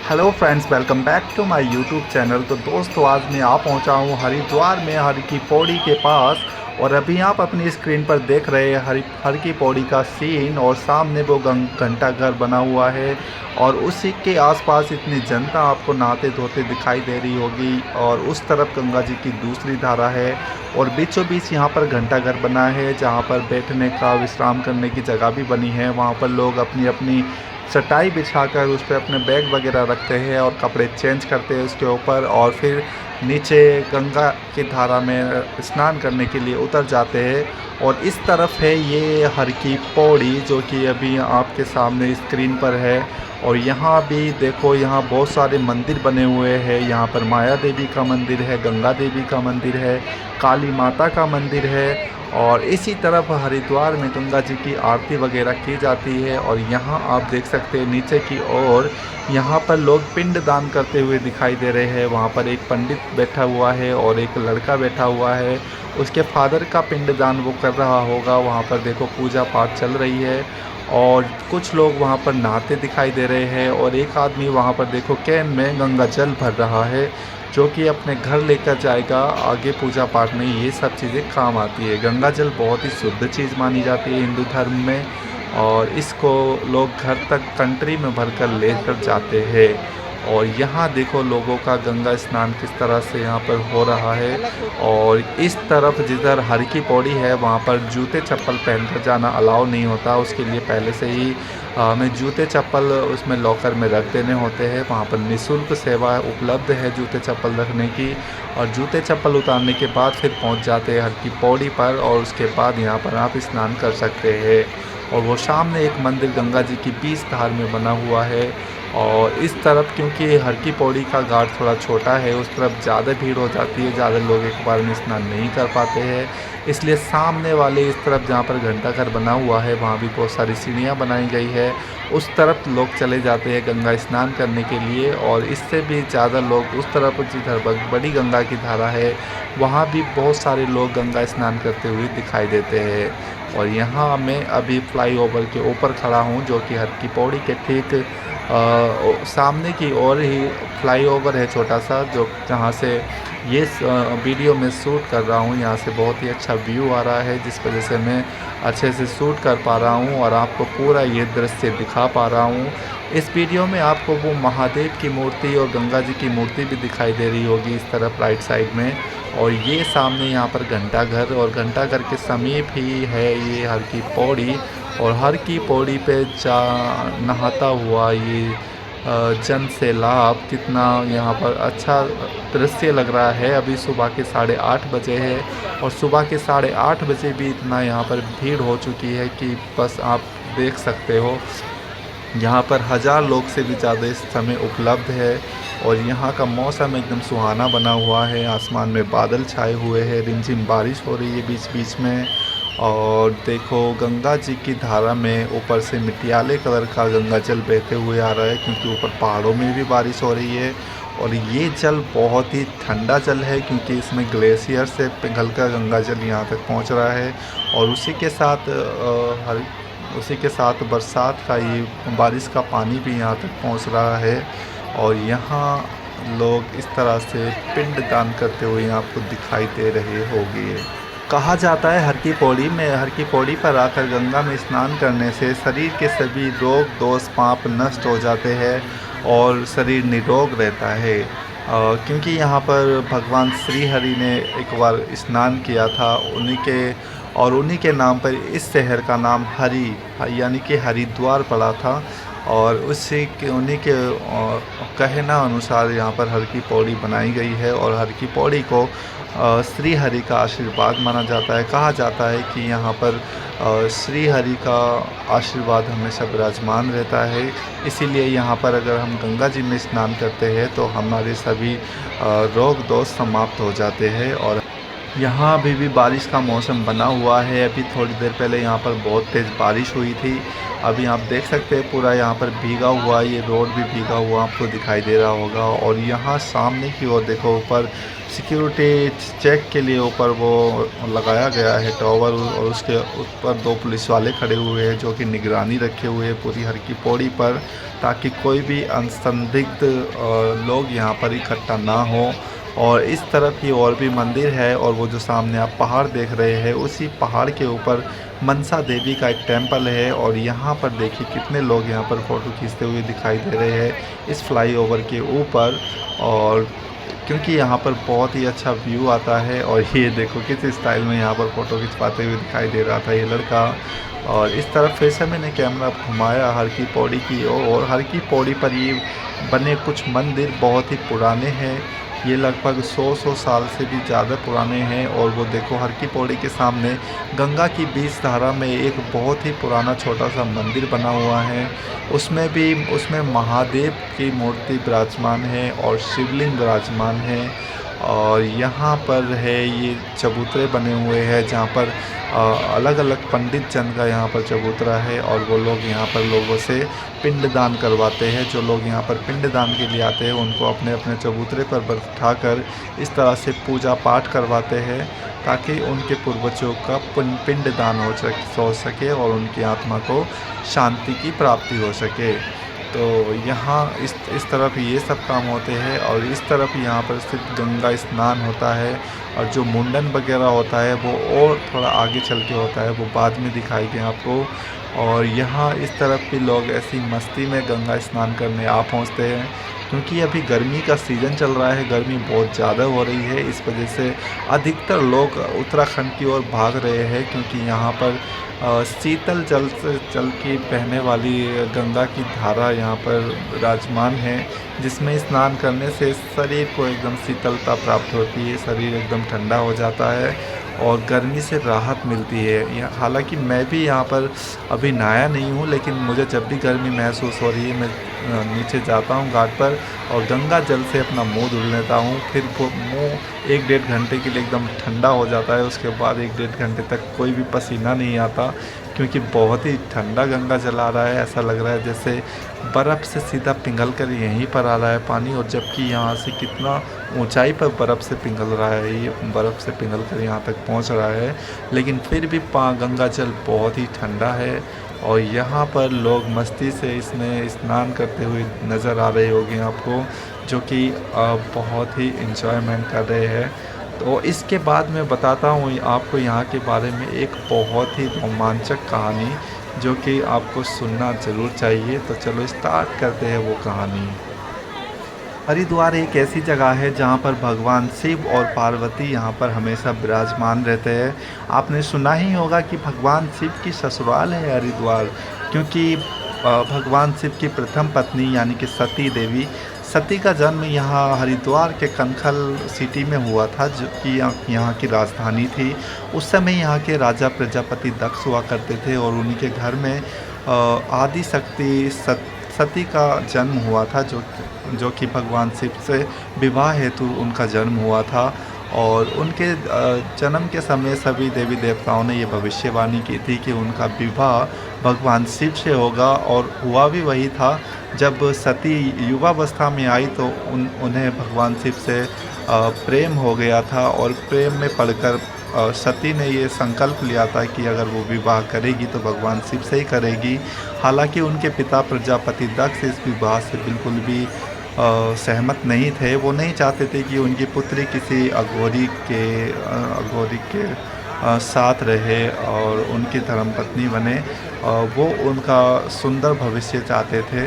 Hello friends, welcome back to my YouTube channel. तो दोस्तों, आज मैं आ पहुंचा हूं हरिद्वार में हर की पौड़ी के पास। और अभी आप अपनी स्क्रीन पर देख रहे हैं हर की पौड़ी का सीन। और सामने वो घंटा घर बना हुआ है और उसी के आसपास इतनी जनता आपको नहाते धोते दिखाई दे रही होगी। और उस तरफ गंगा जी की दूसरी धारा है और बीचों बीच यहाँ पर घंटा घर बना है, जहाँ पर बैठने का विश्राम करने की जगह भी बनी है। वहाँ पर लोग अपनी अपनी चटाई बिछाकर उस पर अपने बैग वगैरह रखते हैं और कपड़े चेंज करते हैं उसके ऊपर, और फिर नीचे गंगा की धारा में स्नान करने के लिए उतर जाते हैं। और इस तरफ है ये हर की पौड़ी, जो कि अभी आपके सामने स्क्रीन पर है। और यहाँ भी देखो, यहाँ बहुत सारे मंदिर बने हुए हैं। यहाँ पर माया देवी का मंदिर है, गंगा देवी का मंदिर है, काली माता का मंदिर है। और इसी तरफ हरिद्वार में गंगा जी की आरती वगैरह की जाती है। और यहाँ आप देख सकते हैं नीचे की ओर, यहाँ पर लोग पिंड दान करते हुए दिखाई दे रहे हैं। वहाँ पर एक पंडित बैठा हुआ है और एक लड़का बैठा हुआ है, उसके फादर का पिंड दान वो कर रहा होगा। वहाँ पर देखो पूजा पाठ चल रही है और कुछ लोग वहाँ पर नहाते दिखाई दे रहे हैं। और एक आदमी वहाँ पर देखो कैन में गंगा जल भर रहा है, जो कि अपने घर लेकर जाएगा। आगे पूजा पाठ में ये सब चीज़ें काम आती है। गंगा जल बहुत ही शुद्ध चीज़ मानी जाती है हिंदू धर्म में, और इसको लोग घर तक कंट्री में भरकर लेकर जाते हैं। और यहाँ देखो लोगों का गंगा स्नान किस तरह से यहाँ पर हो रहा है। और इस तरफ जिधर हर की पौड़ी है, वहाँ पर जूते चप्पल पहनकर जाना अलाउ नहीं होता। उसके लिए पहले से ही हमें जूते चप्पल उसमें लॉकर में रख देने होते हैं। वहाँ पर निःशुल्क सेवा उपलब्ध है जूते चप्पल रखने की। और जूते चप्पल उतारने के बाद फिर पहुँच जाते हैं हर की पौड़ी पर, और उसके बाद यहाँ पर आप स्नान कर सकते हैं। और वो सामने एक मंदिर गंगा जी की बीच धार में बना हुआ है। और इस तरफ क्योंकि हर की पौड़ी का घाट थोड़ा छोटा है, उस तरफ ज़्यादा भीड़ हो जाती है, ज़्यादा लोग एक बार में स्नान नहीं कर पाते हैं। इसलिए सामने वाले इस तरफ जहाँ पर घंटा घर बना हुआ है, वहाँ भी बहुत सारी सीढ़ियाँ बनाई गई है। उस तरफ लोग चले जाते हैं गंगा स्नान करने के लिए। और इससे भी ज़्यादा लोग उस तरफ जिधर बड़ी गंगा की धारा है, वहाँ भी बहुत सारे लोग गंगा स्नान करते हुए दिखाई देते हैं। और यहाँ मैं अभी फ्लाईओवर के ऊपर खड़ा हूँ, जो कि हर की पौड़ी के ठीक सामने की ओर ही फ्लाईओवर है छोटा सा, जो जहाँ से ये वीडियो में शूट कर रहा हूँ। यहाँ से बहुत ही अच्छा व्यू आ रहा है, जिस वजह से मैं अच्छे से शूट कर पा रहा हूँ और आपको पूरा ये दृश्य दिखा पा रहा हूँ। इस वीडियो में आपको वो महादेव की मूर्ति और गंगा जी की मूर्ति भी दिखाई दे रही होगी इस तरफ राइट साइड में। और ये सामने यहाँ पर घंटा घर, और घंटा घर के समीप ही है ये हर की पौड़ी। और हर की पौड़ी पे जा नहाता हुआ ये जन सैलाब, कितना यहाँ पर अच्छा दृश्य लग रहा है। अभी सुबह के 8:30 बजे है और सुबह के 8:30 बजे भी इतना यहाँ पर भीड़ हो चुकी है कि बस आप देख सकते हो। यहाँ पर 1000 लोग से भी ज़्यादा इस समय उपलब्ध है। और यहाँ का मौसम एकदम सुहाना बना हुआ है, आसमान में बादल छाए हुए हैं, रिमझिम बारिश हो रही है बीच बीच में। और देखो गंगा जी की धारा में ऊपर से मिटियाले कलर का गंगा जल बहते हुए आ रहा है, क्योंकि ऊपर पहाड़ों में भी बारिश हो रही है। और ये जल बहुत ही ठंडा जल है, क्योंकि इसमें ग्लेशियर से पिघलकर गंगा जल यहाँ तक पहुँच रहा है। और उसी के साथ बरसात का ये बारिश का पानी भी यहाँ तक पहुँच रहा है। और यहाँ लोग इस तरह से पिंड दान करते हुए आपको दिखाई दे रहे होंगे। कहा जाता है हर की पौड़ी पर आकर गंगा में स्नान करने से शरीर के सभी रोग दोष पाप नष्ट हो जाते हैं और शरीर निरोग रहता है। क्योंकि यहाँ पर भगवान श्री हरि ने एक बार स्नान किया था, उन्हीं के नाम पर इस शहर का नाम हरि यानी कि हरिद्वार पड़ा था। और उन्हीं के कहना अनुसार यहाँ पर हर की पौड़ी बनाई गई है। और हर की पौड़ी को श्री हरि का आशीर्वाद माना जाता है। कहा जाता है कि यहाँ पर श्री हरि का आशीर्वाद हमेशा विराजमान रहता है। इसीलिए यहाँ पर अगर हम गंगा जी में स्नान करते हैं तो हमारे सभी रोग दोष समाप्त हो जाते हैं। और यहाँ अभी भी बारिश का मौसम बना हुआ है। अभी थोड़ी देर पहले यहाँ पर बहुत तेज़ बारिश हुई थी। अभी आप देख सकते हैं पूरा यहाँ पर भीगा हुआ, ये रोड भी भीगा हुआ आपको दिखाई दे रहा होगा। और यहाँ सामने की ओर देखो, ऊपर सिक्योरिटी चेक के लिए ऊपर वो लगाया गया है टावर, और उसके ऊपर 2 पुलिस वाले खड़े हुए हैं जो कि निगरानी रखे हुए हैं पूरी हर की पौड़ी पर, ताकि कोई भी असंदिग्ध लोग यहाँ पर इकट्ठा ना हो। और इस तरफ ही और भी मंदिर है, और वो जो सामने आप पहाड़ देख रहे हैं, उसी पहाड़ के ऊपर मनसा देवी का एक टेंपल है। और यहाँ पर देखिए कितने लोग यहाँ पर फ़ोटो खींचते हुए दिखाई दे रहे हैं इस फ्लाईओवर के ऊपर। और क्योंकि यहाँ पर बहुत ही अच्छा व्यू आता है। और ये देखो किस स्टाइल में यहाँ पर फ़ोटो खिंचवाते हुए दिखाई दे रहा था ये लड़का। और इस तरफ फिर से मैंने कैमरा घुमाया हर की पौड़ी की ओर, और हर की पौड़ी पर ये बने कुछ मंदिर बहुत ही पुराने हैं। ये लगभग 100 साल से भी ज़्यादा पुराने हैं। और वो देखो हर की पौड़ी के सामने गंगा की बीच धारा में एक बहुत ही पुराना छोटा सा मंदिर बना हुआ है। उसमें महादेव की मूर्ति विराजमान है और शिवलिंग विराजमान है। और यहाँ पर है ये चबूतरे बने हुए हैं जहाँ पर अलग अलग पंडित जन का यहाँ पर चबूतरा है। और वो लोग यहाँ पर लोगों से पिंडदान करवाते हैं। जो लोग यहाँ पर पिंडदान के लिए आते हैं उनको अपने अपने चबूतरे पर बैठाकर इस तरह से पूजा पाठ करवाते हैं, ताकि उनके पूर्वजों का पिंडदान हो सके और उनकी आत्मा को शांति की प्राप्ति हो सके। तो यहाँ इस तरफ ये सब काम होते हैं। और इस तरफ यहाँ पर सिर्फ गंगा स्नान होता है, और जो मुंडन वगैरह होता है वो और थोड़ा आगे चल के होता है, वो बाद में दिखाएंगे आपको। और यहाँ इस तरफ भी लोग ऐसी मस्ती में गंगा स्नान करने आ पहुँचते हैं, क्योंकि अभी गर्मी का सीज़न चल रहा है, गर्मी बहुत ज़्यादा हो रही है। इस वजह से अधिकतर लोग उत्तराखंड की ओर भाग रहे हैं, क्योंकि यहाँ पर शीतल जल की बहने वाली गंगा की धारा यहाँ पर विराजमान है, जिसमें स्नान करने से शरीर को एकदम शीतलता प्राप्त होती है, शरीर एकदम ठंडा हो जाता है और गर्मी से राहत मिलती है। हालांकि मैं भी यहाँ पर अभी नहाया नहीं हूँ, लेकिन मुझे जब भी गर्मी महसूस हो रही है मैं नीचे जाता हूँ घाट पर और गंगा जल से अपना मुंह धुल लेता हूँ। फिर वो मुंह 1-1.5 घंटे के लिए एकदम ठंडा हो जाता है। उसके बाद 1-1.5 घंटे तक कोई भी पसीना नहीं आता, क्योंकि बहुत ही ठंडा गंगा जल आ रहा है। ऐसा लग रहा है जैसे बर्फ़ से सीधा पिघल कर यहीं पर आ रहा है पानी, और जबकि यहाँ से कितना ऊंचाई पर बर्फ़ से पिघल रहा है, ये बर्फ़ से पिघल कर यहाँ तक पहुँच रहा है। लेकिन फिर भी गंगा जल बहुत ही ठंडा है। और यहाँ पर लोग मस्ती से इसमें स्नान करते हुए नज़र आ रहे होंगे आपको, जो कि बहुत ही इंजॉयमेंट कर रहे हैं। तो इसके बाद मैं बताता हूँ आपको यहाँ के बारे में एक बहुत ही रोमांचक कहानी, जो कि आपको सुनना ज़रूर चाहिए। तो चलो स्टार्ट करते हैं वो कहानी। हरिद्वार एक ऐसी जगह है जहाँ पर भगवान शिव और पार्वती यहाँ पर हमेशा विराजमान रहते हैं। आपने सुना ही होगा कि भगवान शिव की ससुराल है हरिद्वार, क्योंकि भगवान शिव की प्रथम पत्नी यानी कि सती का जन्म यहाँ हरिद्वार के कनखल सिटी में हुआ था, जो कि यहाँ की राजधानी थी। उस समय यहाँ के राजा प्रजापति दक्ष हुआ करते थे, और उन्हीं के घर में आदि शक्ति सती का जन्म हुआ था, जो कि भगवान शिव से विवाह हेतु उनका जन्म हुआ था। और उनके जन्म के समय सभी देवी देवताओं ने ये भविष्यवाणी की थी कि उनका विवाह भगवान शिव से होगा, और हुआ भी वही था। जब सती युवावस्था में आई तो उन्हें भगवान शिव से प्रेम हो गया था, और प्रेम में पड़कर सती ने ये संकल्प लिया था कि अगर वो विवाह करेगी तो भगवान शिव से ही करेगी। हालांकि उनके पिता प्रजापति दक्ष इस विवाह से बिल्कुल भी सहमत नहीं थे। वो नहीं चाहते थे कि उनकी पुत्री किसी अघोरी के साथ रहे और उनकी धर्मपत्नी बने। वो उनका सुंदर भविष्य चाहते थे।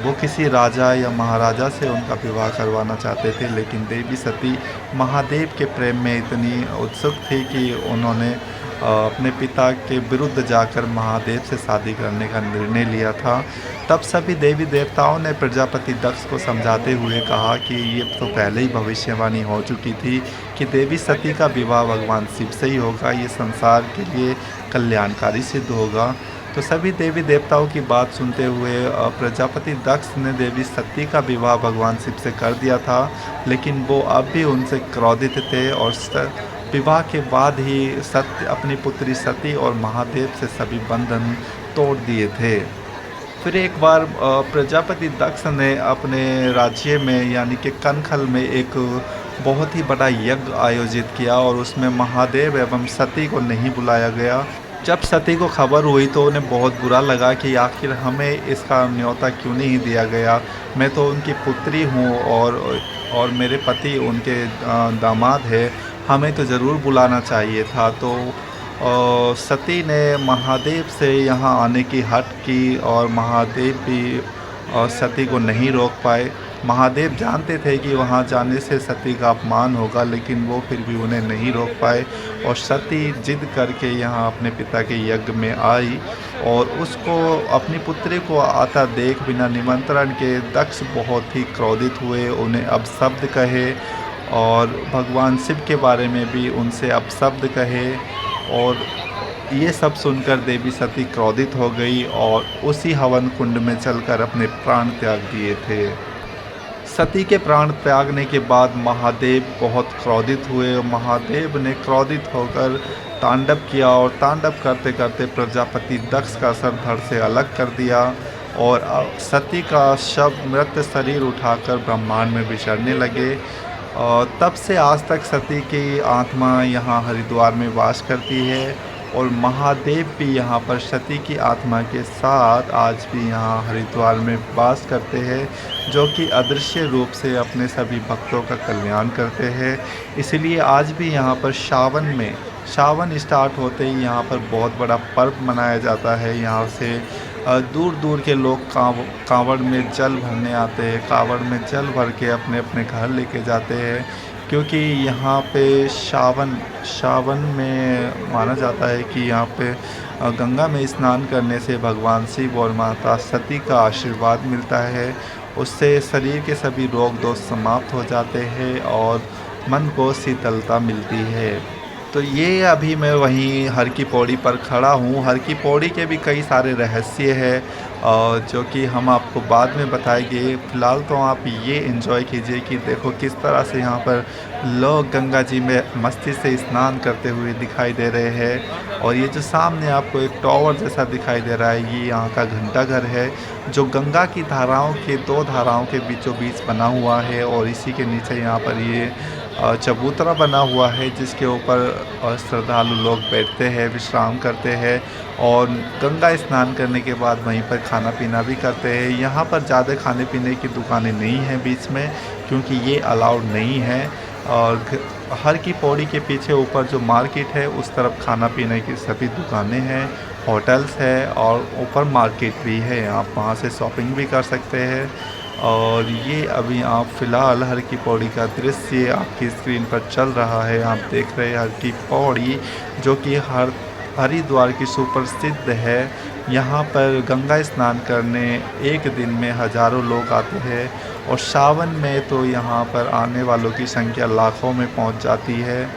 वो किसी राजा या महाराजा से उनका विवाह करवाना चाहते थे, लेकिन देवी सती महादेव के प्रेम में इतनी उत्सुक थी कि उन्होंने अपने पिता के विरुद्ध जाकर महादेव से शादी करने का निर्णय लिया था। तब सभी देवी देवताओं ने प्रजापति दक्ष को समझाते हुए कहा कि ये तो पहले ही भविष्यवाणी हो चुकी थी कि देवी सती का विवाह भगवान शिव से ही होगा, ये संसार के लिए कल्याणकारी सिद्ध होगा। तो सभी देवी देवताओं की बात सुनते हुए प्रजापति दक्ष ने देवी सती का विवाह भगवान शिव से कर दिया था, लेकिन वो अब भी उनसे क्रोधित थे विवाह के बाद ही सत्य अपनी पुत्री सती और महादेव से सभी बंधन तोड़ दिए थे। फिर एक बार प्रजापति दक्ष ने अपने राज्य में यानी कि कनखल में एक बहुत ही बड़ा यज्ञ आयोजित किया और उसमें महादेव एवं सती को नहीं बुलाया गया। जब सती को खबर हुई तो उन्हें बहुत बुरा लगा कि आखिर हमें इसका न्योता क्यों नहीं दिया गया। मैं तो उनकी पुत्री हूँ और मेरे पति उनके दामाद है, हमें तो ज़रूर बुलाना चाहिए था। तो सती ने महादेव से यहाँ आने की हट की और महादेव भी सती को नहीं रोक पाए। महादेव जानते थे कि वहाँ जाने से सती का अपमान होगा, लेकिन वो फिर भी उन्हें नहीं रोक पाए और सती जिद करके यहाँ अपने पिता के यज्ञ में आई और उसको अपनी पुत्री को आता देख बिना निमंत्रण के दक्ष बहुत ही क्रोधित हुए, उन्हें अपशब्द कहे और भगवान शिव के बारे में भी उनसे अपशब्द कहे। और ये सब सुनकर देवी सती क्रोधित हो गई और उसी हवन कुंड में चलकर अपने प्राण त्याग दिए थे। सती के प्राण त्यागने के बाद महादेव बहुत क्रोधित हुए। महादेव ने क्रोधित होकर तांडव किया और तांडव करते करते प्रजापति दक्ष का सर धड़ से अलग कर दिया और सती का शव मृत शरीर उठाकर ब्रह्मांड में विचरने लगे। और तब से आज तक सती की आत्मा यहाँ हरिद्वार में वास करती है और महादेव भी यहाँ पर सती की आत्मा के साथ आज भी यहाँ हरिद्वार में वास करते हैं, जो कि अदृश्य रूप से अपने सभी भक्तों का कल्याण करते हैं। इसलिए आज भी यहाँ पर सावन स्टार्ट होते ही यहाँ पर बहुत बड़ा पर्व मनाया जाता है। यहाँ से दूर दूर के लोग कांवड़ में जल भरने आते हैं, कांवड़ में जल भर के अपने अपने घर लेके जाते हैं, क्योंकि यहाँ पे सावन में माना जाता है कि यहाँ पे गंगा में स्नान करने से भगवान शिव और माता सती का आशीर्वाद मिलता है। उससे शरीर के सभी रोग दोष समाप्त हो जाते हैं और मन को शीतलता मिलती है। तो ये अभी मैं वहीं हर की पौड़ी पर खड़ा हूँ। हर की पौड़ी के भी कई सारे रहस्य हैं जो कि हम आपको बाद में बताएंगे। फ़िलहाल तो आप ये एंजॉय कीजिए कि देखो किस तरह से यहाँ पर लोग गंगा जी में मस्ती से स्नान करते हुए दिखाई दे रहे हैं। और ये जो सामने आपको एक टावर जैसा दिखाई दे रहा है, ये यहाँ का घंटाघर है, जो गंगा की धाराओं के दो धाराओं के बीचों बीच बना हुआ है। और इसी के नीचे यहाँ पर ये चबूतरा बना हुआ है, जिसके ऊपर श्रद्धालु लोग बैठते हैं, विश्राम करते हैं और गंगा स्नान करने के बाद वहीं पर खाना पीना भी करते हैं। यहाँ पर ज़्यादा खाने पीने की दुकानें नहीं हैं बीच में, क्योंकि ये अलाउड नहीं है। और हर की पौड़ी के पीछे ऊपर जो मार्केट है उस तरफ खाना पीने की सभी दुकानें हैं, होटल्स है और ऊपर मार्केट भी है, आप वहाँ से शॉपिंग भी कर सकते हैं। और ये अभी आप फ़िलहाल हर की पौड़ी का दृश्य आपकी स्क्रीन पर चल रहा है। आप देख रहे हैं हर की पौड़ी, जो कि हरिद्वार की सुप्रसिद्ध है। यहाँ पर गंगा स्नान करने एक दिन में हज़ारों लोग आते हैं और सावन में तो यहाँ पर आने वालों की संख्या लाखों में पहुँच जाती है,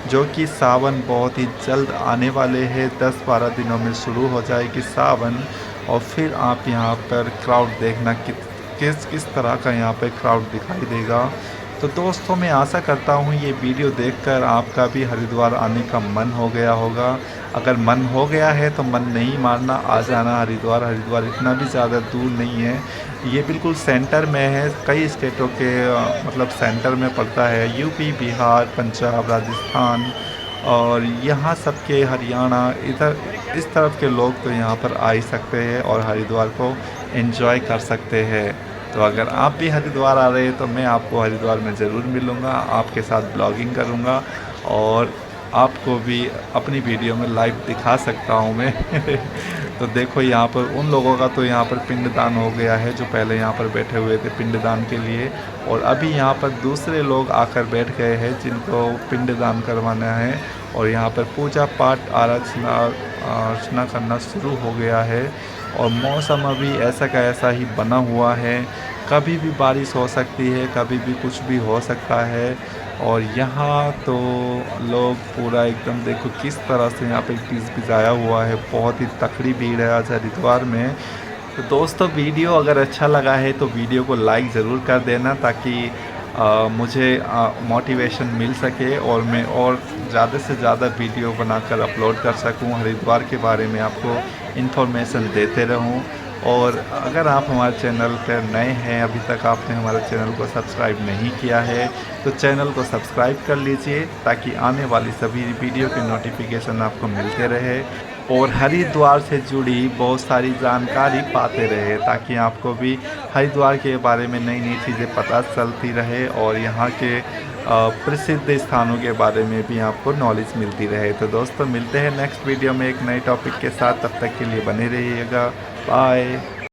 जो कि सावन बहुत ही जल्द आने वाले हैं। 10-12 दिनों में शुरू हो जाएगी सावन और फिर आप यहाँ पर क्राउड देखना किस तरह का यहाँ पे क्राउड दिखाई देगा। तो दोस्तों, मैं आशा करता हूँ ये वीडियो देखकर आपका भी हरिद्वार आने का मन हो गया होगा। अगर मन हो गया है तो मन नहीं मारना, आ जाना हरिद्वार। हरिद्वार इतना भी ज़्यादा दूर नहीं है, ये बिल्कुल सेंटर में है। कई स्टेटों के मतलब सेंटर में पड़ता है, यूपी, बिहार, पंजाब, राजस्थान और यहाँ सब के हरियाणा, इधर इस तरफ के लोग तो यहाँ पर आ ही सकते हैं और हरिद्वार को एंजॉय कर सकते हैं। तो अगर आप भी हरिद्वार आ रहे हैं तो मैं आपको हरिद्वार में ज़रूर मिलूँगा, आपके साथ ब्लॉगिंग करूँगा और आपको भी अपनी वीडियो में लाइव दिखा सकता हूँ मैं। तो देखो यहाँ पर उन लोगों का तो यहाँ पर पिंडदान हो गया है जो पहले यहाँ पर बैठे हुए थे पिंडदान के लिए, और अभी यहाँ पर दूसरे लोग आकर बैठ गए हैं जिनको पिंडदान करवाना है। और यहाँ पर पूजा पाठ अर्चना करना शुरू हो गया है और मौसम अभी ऐसा का ऐसा ही बना हुआ है। कभी भी बारिश हो सकती है, कभी भी कुछ भी हो सकता है। और यहाँ तो लोग पूरा एकदम देखो किस तरह से यहाँ पे गिजाया हुआ है। बहुत ही तकड़ी भीड़ है आज हरिद्वार में। तो दोस्तों, वीडियो अगर अच्छा लगा है तो वीडियो को लाइक ज़रूर कर देना, ताकि मुझे मोटिवेशन मिल सके और मैं और ज़्यादा से ज़्यादा वीडियो बनाकर अपलोड कर सकूं, हरिद्वार के बारे में आपको इन्फॉर्मेशन देते रहूं। और अगर आप हमारे चैनल पर नए हैं, अभी तक आपने हमारे चैनल को सब्सक्राइब नहीं किया है तो चैनल को सब्सक्राइब कर लीजिए ताकि आने वाली सभी वीडियो की नोटिफिकेशन आपको मिलते रहे और हरिद्वार से जुड़ी बहुत सारी जानकारी पाते रहे, ताकि आपको भी हरिद्वार के बारे में नई नई चीज़ें पता चलती रहे और यहाँ के प्रसिद्ध स्थानों के बारे में भी आपको नॉलेज मिलती रहे। तो दोस्तों मिलते हैं नेक्स्ट वीडियो में एक नए टॉपिक के साथ, तब तक के लिए बने रहिएगा। बाय।